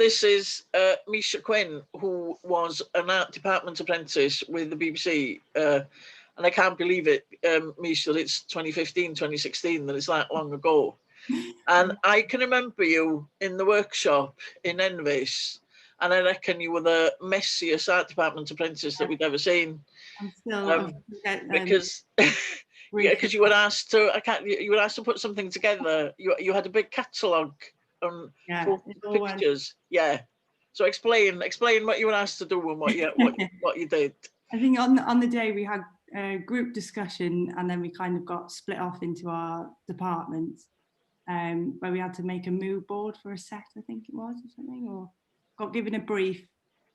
this is Meish Quinn, who was an art department apprentice with the BBC. And I can't believe it, Meish, that it's 2015, 2016, that it's that long ago. And I can remember you in the workshop in Envis, and I reckon you were the messiest art department apprentice that we'd ever seen. I'm still because because you were asked to you were asked to put something together. You had a big catalogue on pictures. Yeah. So explain what you were asked to do and what you did. I think on the day we had a group discussion, and then we kind of got split off into our departments, where we had to make a mood board for a set, I think it was, or something, or got given a brief,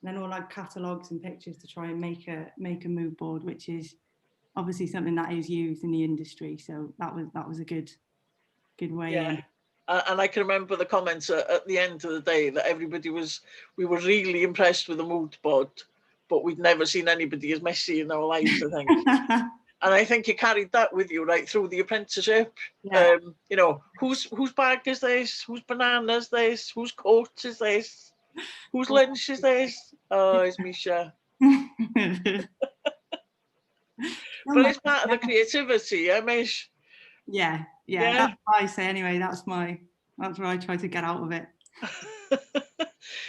and then all had catalogues and pictures to try and make a mood board, which is obviously something that is used in the industry. So that was a good way. Yeah. And I can remember the comments at the end of the day that we were really impressed with the mood board, but we'd never seen anybody as messy in our lives, I think. And I think you carried that with you right through the apprenticeship. Yeah. You know, whose bag is this? Whose banana is this? Whose coat is this? Whose lunch is this? Oh, it's Misha. But it's part of the creativity, yeah, Meish? Yeah. That's what I say anyway. That's what I try to get out of it.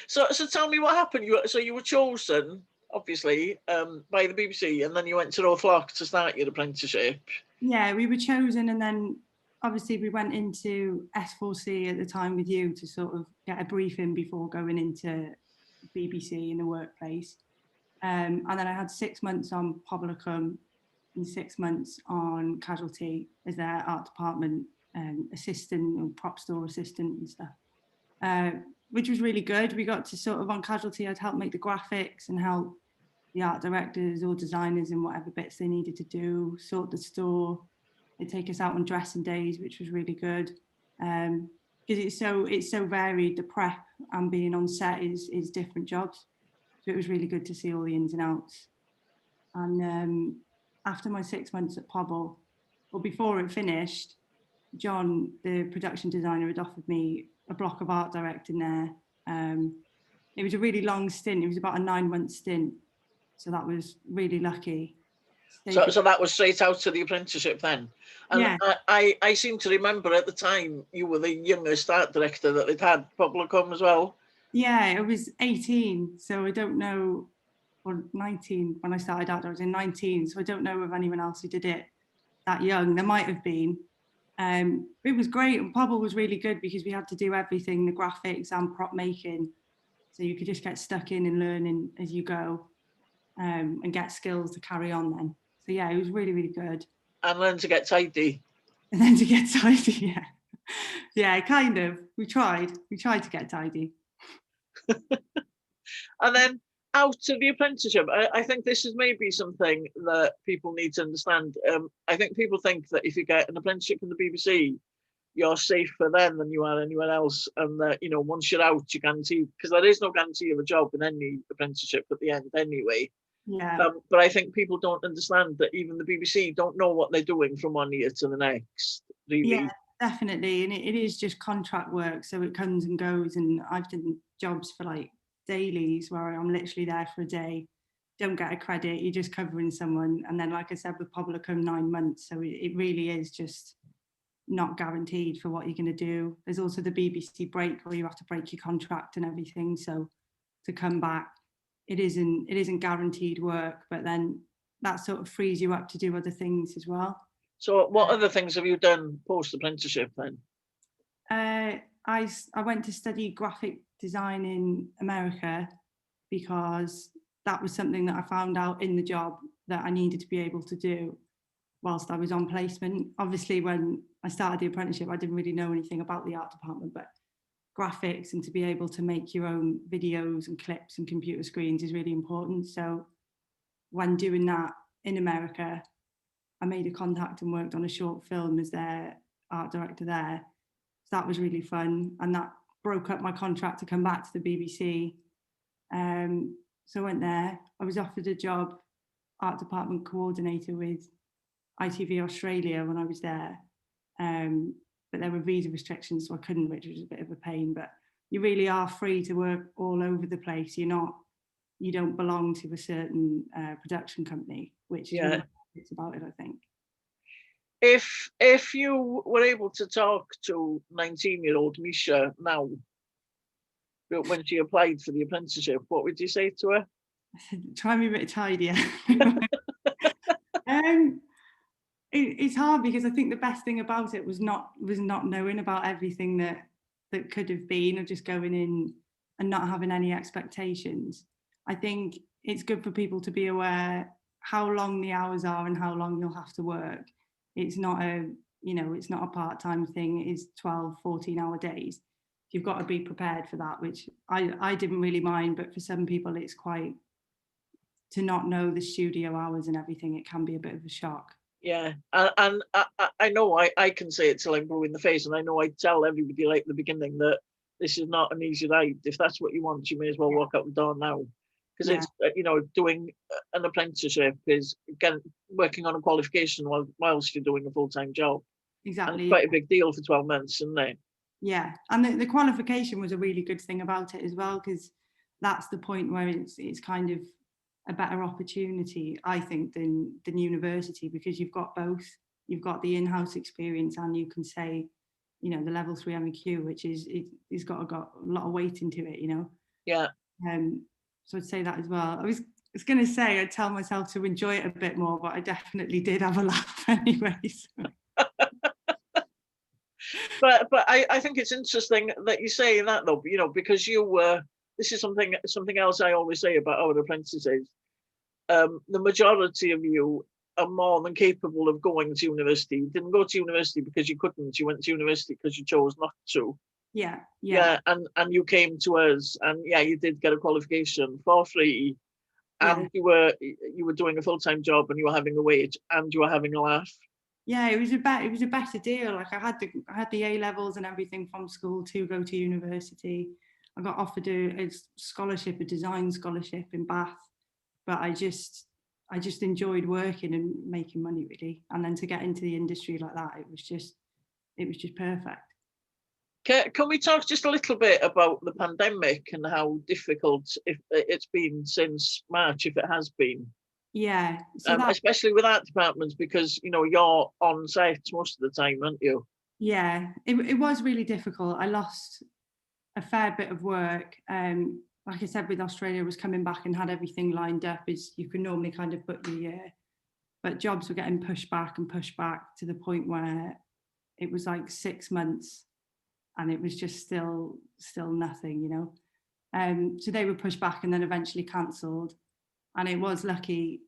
So tell me what happened. You were chosen, obviously, by the BBC, and then you went to Northlock to start your apprenticeship. Yeah, we were chosen, and then obviously we went into S4C at the time with you to sort of get a briefing before going into BBC in the workplace. And then I had 6 months on Poblacion and 6 months on Casualty as their art department assistant and prop store assistant and stuff, which was really good. We got to sort of, on Casualty, I'd help make the graphics and help the art directors or designers in whatever bits they needed to do, sort the store. They'd take us out on dressing days, which was really good. Because it's so varied. The prep and being on set is different jobs. So it was really good to see all the ins and outs. And after my 6 months at Pobble, well, before it finished, John, the production designer, had offered me a block of art directing there. It was a really long stint. It was about a 9-month stint. So that was really lucky. So that was straight out to the apprenticeship then. And yeah. I seem to remember at the time you were the youngest art director that they'd had Poblacion as well. Yeah, I was 18, so I don't know, or 19 when I started out. I was in 19, so I don't know of anyone else who did it that young. There might have been. It was great, and Pobble was really good because we had to do everything, the graphics and prop making. So you could just get stuck in and learning as you go, and get skills to carry on then. So yeah, it was really, really good. And learn to get tidy. And then to get tidy, yeah. Yeah, kind of. We tried to get tidy. And then out of the apprenticeship, I think this is maybe something that people need to understand. I think people think that if you get an apprenticeship in the BBC, you're safer then than you are anywhere else, and that, you know, once you're out, you're guaranteed, because there is no guarantee of a job in any apprenticeship at the end anyway. Yeah. But I think people don't understand that even the BBC don't know what they're doing from one year to the next. Really. Yeah, definitely, and it is just contract work, so it comes and goes. And I've done jobs for like dailies where I'm literally there for a day, don't get a credit, you're just covering someone, and then, like I said, with Poblacion, 9 months. So it really is just not guaranteed for what you're going to do. There's also the BBC break where you have to break your contract and everything. So to come back, it isn't guaranteed work, but then that sort of frees you up to do other things as well. So what other things have you done post apprenticeship then? I went to study graphic design in America because that was something that I found out in the job that I needed to be able to do whilst I was on placement. Obviously, when I started the apprenticeship, I didn't really know anything about the art department, but graphics and to be able to make your own videos and clips and computer screens is really important. So when doing that in America, I made a contact and worked on a short film as their art director there. So that was really fun, and that broke up my contract to come back to the BBC. So I went there. I was offered a job, art department coordinator with ITV Australia when I was there, but there were visa restrictions, so I couldn't, which was a bit of a pain. But you really are free to work all over the place. You don't belong to a certain production company, which is one of the bits about it, I think. If you were able to talk to 19-year-old Misha now, when she applied for the apprenticeship, what would you say to her? Try and be a bit tidier. It's hard because I think the best thing about it was not knowing about everything that could have been, or just going in and not having any expectations. I think it's good for people to be aware how long the hours are and how long you'll have to work. It's not it's not a part-time thing. It is 12, 14-hour days. You've got to be prepared for that, which I didn't really mind, but for some people it's quite, to not know the studio hours and everything, it can be a bit of a shock. Yeah, and I know I can say it till I'm blue in the face, and I know I tell everybody like at the beginning that this is not an easy ride. If that's what you want, you may as well walk out the door now, because it's doing an apprenticeship is working on a qualification whilst you're doing a full-time job. Exactly, and it's quite a big deal for 12 months, isn't it? Yeah, and the qualification was a really good thing about it as well, because that's the point where it's kind of a better opportunity, I think, than university, because you've got both. You've got the in-house experience, and you can say, the level 3 MQ, which it's got a lot of weight into it, Yeah. So I'd say that as well. I was going to say I'd tell myself to enjoy it a bit more, but I definitely did have a laugh anyway. So. But I think it's interesting that you say that, though, because this is something else I always say about our apprentices. The majority of you are more than capable of going to university. You didn't go to university because you couldn't. You went to university because you chose not to. Yeah. And you came to us, and you did get a qualification for free, and you were doing a full-time job, and you were having a wage, and you were having a laugh. Yeah, it was a better deal. Like I had the A levels and everything from school to go to university. I got offered a scholarship, a design scholarship in Bath, but I just enjoyed working and making money, really. And then to get into the industry like that, it was just perfect. Can we talk just a little bit about the pandemic and how difficult it's been since March, if it has been? Yeah, especially with art departments, because you're on site most of the time, aren't you? Yeah, it was really difficult. I lost a fair bit of work. Like I said, with Australia, I was coming back and had everything lined up as you can normally kind of book the year, but jobs were getting pushed back to the point where it was like 6 months, and it was just still nothing, So they were pushed back and then eventually cancelled. And it was lucky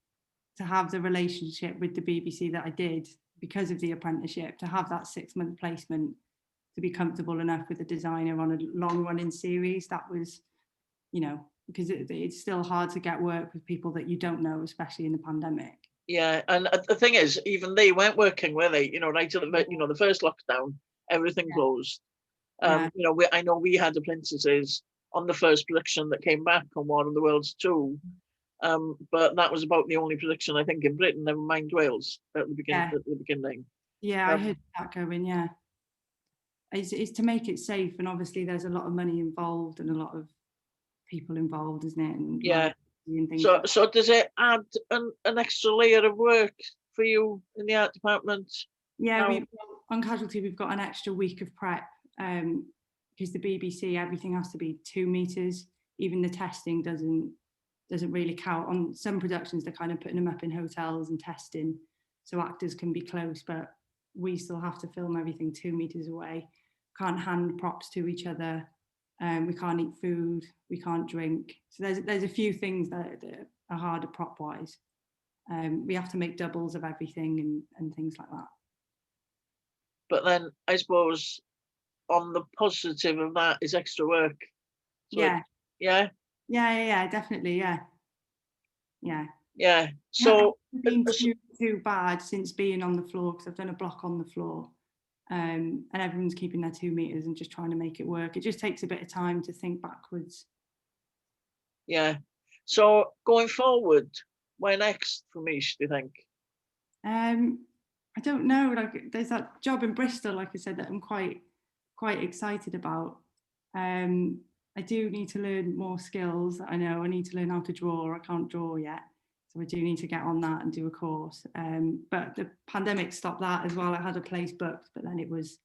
to have the relationship with the BBC that I did because of the apprenticeship, to have that 6-month placement, to be comfortable enough with a designer on a long running series. That was, because it's still hard to get work with people that you don't know, especially in the pandemic. Yeah, and the thing is, even they weren't working, were they? Right at the first lockdown, everything closed. I know we had apprentices on the first production that came back on War of the Worlds 2, but that was about the only production, I think, in Britain, never mind Wales, at the beginning. Yeah, I heard that going, yeah. It's to make it safe, and obviously there's a lot of money involved and a lot of people involved, isn't it? And so does it add an extra layer of work for you in the art department? Yeah, on Casualty we've got an extra week of prep, because the BBC, everything has to be 2 meters. Even the testing doesn't really count. On some productions they're kind of putting them up in hotels and testing so actors can be close, but we still have to film everything 2 meters away. Can't hand props to each other. We can't eat food, we can't drink. So there's a few things that are harder prop wise. We have to make doubles of everything and things like that. But then I suppose on the positive of that is extra work. So yeah, definitely, yeah. So it's been too bad since being on the floor, because I've done a block on the floor. And everyone's keeping their 2 meters and just trying to make it work. It just takes a bit of time to think backwards. Yeah. So going forward, where next for Meish, do you think? I don't know. Like, there's that job in Bristol, like I said, that I'm quite excited about. I do need to learn more skills. I know I need to learn how to draw. I can't draw yet, so I do need to get on that and do a course. But the pandemic stopped that as well. I had a place booked, but then it was,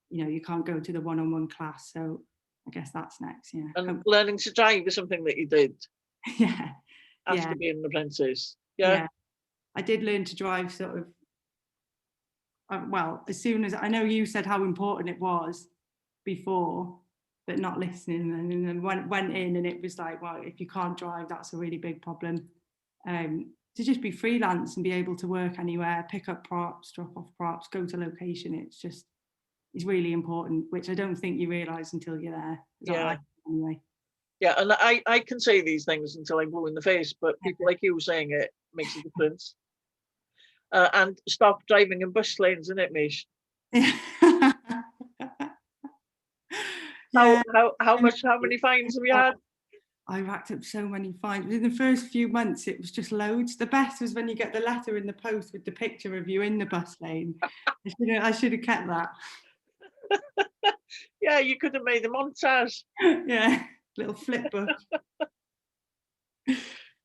you can't go to the one-on-one class. So I guess that's next. Yeah. And learning to drive is something that you did Yeah. after being an apprentice. Yeah. I did learn to drive sort of. Well, as soon as I know you said how important it was before, but not listening, and then went in, and it was like, well, if you can't drive, that's a really big problem. To just be freelance and be able to work anywhere, pick up props, drop off props, go to location, it's really important, which I don't think you realise until you're there. Yeah. Anyway. Yeah, and I can say these things until I'm blue in the face, but people like you saying it makes a difference. And stop driving in bus lanes, isn't it, Meish? How many fines have you had? I racked up so many fines. Within the first few months, it was just loads. The best was when you get the letter in the post with the picture of you in the bus lane. I should have kept that. Yeah, you could have made a montage. Yeah, little flip book.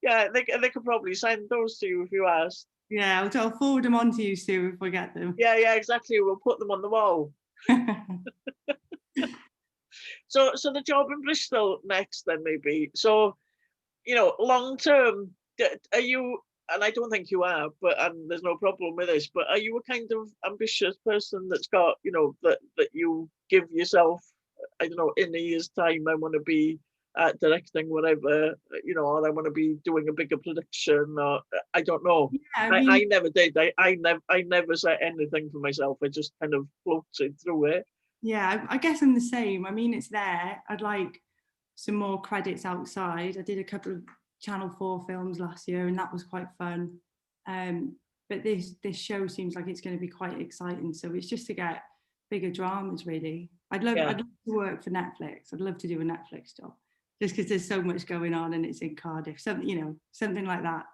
Yeah, they could probably send those to you if you asked. Yeah, I'll forward them on to you, Sue, if we get them. Yeah, exactly. We'll put them on the wall. So the job in Bristol next then, maybe. So, long term, are you, and I don't think you are, and there's no problem with this, but are you a kind of ambitious person that's got, that you give yourself, I don't know, in a year's time, I want to be directing whatever, or I want to be doing a bigger production, or I don't know. Yeah, I never did. I never set anything for myself. I just kind of floated through it. Yeah, I guess I'm the same. I mean, it's there. I'd like some more credits outside. I did a couple of Channel 4 films last year, and that was quite fun. But this show seems like it's going to be quite exciting. So it's just to get bigger dramas, really. I'd love to work for Netflix. I'd love to do a Netflix job, just because there's so much going on and it's in Cardiff. Something like that.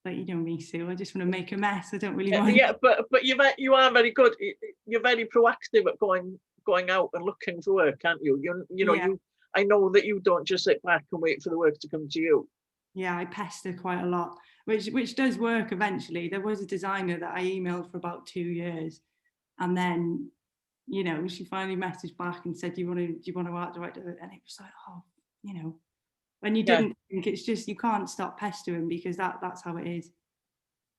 But you know me, Sue. I just want to make a mess. I don't really mind. Yeah, but you are very good. You're very proactive at going out and looking for work, can't you? I know that you don't just sit back and wait for the work to come to you. Yeah, I pester quite a lot, which does work eventually. There was a designer that I emailed for about 2 years, and then, she finally messaged back and said, do you want to art director? And it was like, when you didn't think, it's just, you can't stop pestering, because that's how it is.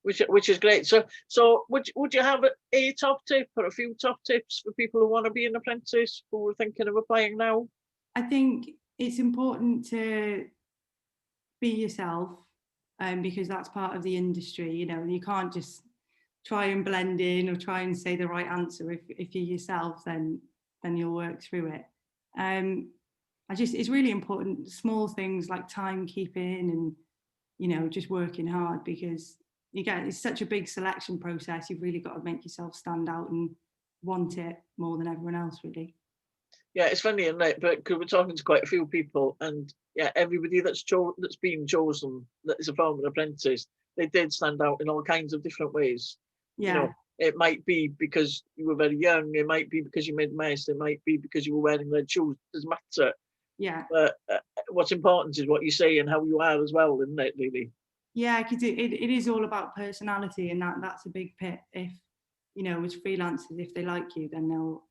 Which is great. So would you have a top tip or a few top tips for people who want to be an apprentice, who are thinking of applying now? I think it's important to be yourself, because that's part of the industry. You can't just try and blend in or try and say the right answer. If you're yourself, then you'll work through it. It's really important, small things like timekeeping and, just working hard, because it's such a big selection process. You've really got to make yourself stand out and want it more than everyone else, really. Yeah, it's funny, isn't it? But because we're talking to quite a few people, and everybody that's been chosen that is a former apprentice, they did stand out in all kinds of different ways. Yeah. It might be because you were very young. It might be because you made a mess. It might be because you were wearing red shoes. It doesn't matter. Yeah. But what's important is what you say and how you are as well, isn't it, really? Yeah, because it is all about personality, and that's a big pit. If, as freelancers, if they like you, then they'll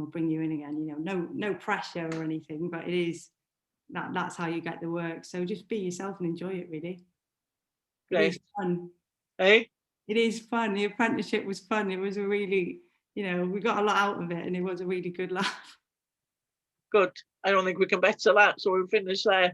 bring you in again. No pressure or anything, but it is that's how you get the work. So just be yourself and enjoy it, really. Great. It is fun. Hey? It is fun. The apprenticeship was fun. It was a really, we got a lot out of it, and it was a really good laugh. Good. I don't think we can better that, so we'll finish there.